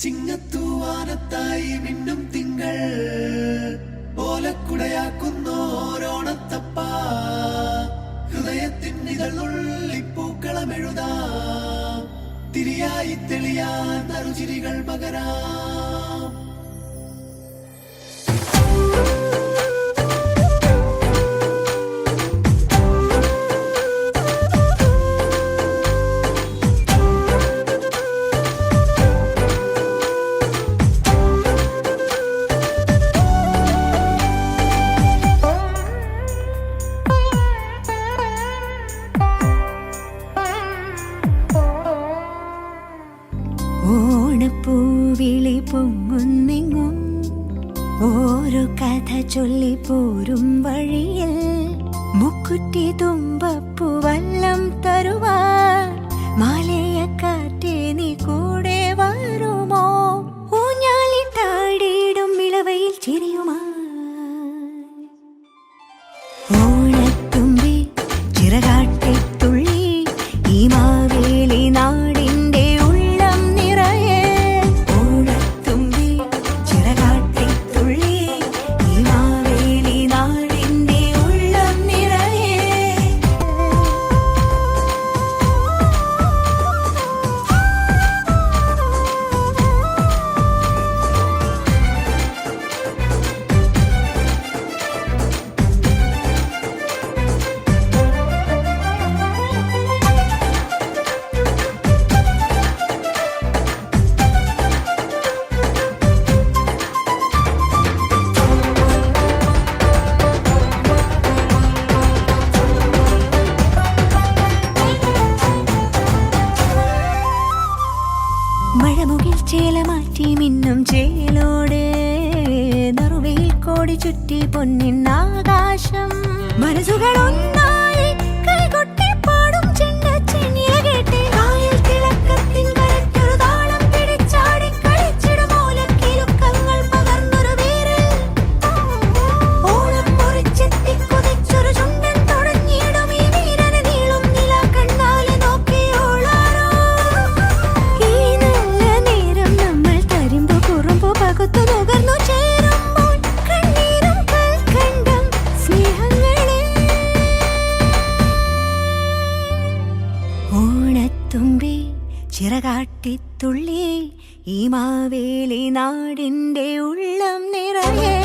ചിങ്ങത്തൂവാനത്തായി മിന്നും തിങ്കൾ ഓലക്കുടയാക്കുന്നോരോണത്തപ്പ ഹൃദയത്തിൻ ഇതളുള്ളിപ്പൂക്കളമെഴുതാം തിരിയായി തെളിയാൻ നറുചിരികൾ പകരാം. ഓണപ്പൂവിളി പൊങ്ങുന്നെങ്ങും ഓരോ കഥ ചൊല്ലി പോരും വഴിയിൽ മുക്കുറ്റി തുമ്പപ്പൂ വല്ലം തരുവാൻ മാലയക്കാറ്റേ നീ കൂടെ വരുമോ? ഊഞ്ഞാലിട്ടാടിയിടും ഇളവയിൽ ചിരിയുമാ ഓണത്തുമ്പി ചിറകാട്ടിത്തുള്ളി ഈ മാവേലി നാടിന്റെ മഴമുകിൽ ചേല മാറ്റി മിന്നും ചേലോടെ നറുവയിൽ കോടി ചുറ്റി പൊന്നിന്നാകാശം മനസ്സുകൾ ഒന്നായി കൈകൊട്ടി പാടും ചെണ്ടച്ചെന്നില കേട്ട് കായൽ തിളക്കത്തിൻ കരക്കൊരു താളം പിടിച്ചാടി കളിച്ചിടും ഓലക്കിലുക്കങ്ങൾ പകർന്നൊരു വീരൽ ഓളം മുറിച്ചെത്തി കൊതിച്ചൊരു ചുണ്ടൻ തുടങ്ങിയിടും ഈ വീരന് നീളും നില കണ്ണാലെ നോക്കിയോളാരോ ുകർന്നു ചേരുമ്പോൾ കണ്ണീരും കൽക്കണ്ടം സ്നേഹങ്ങളെ ഓണത്തുമ്പി ചിറകാട്ടിത്തുള്ളി ഈ മാവേലി നാടിന്റെ ഉള്ളം നിറയെ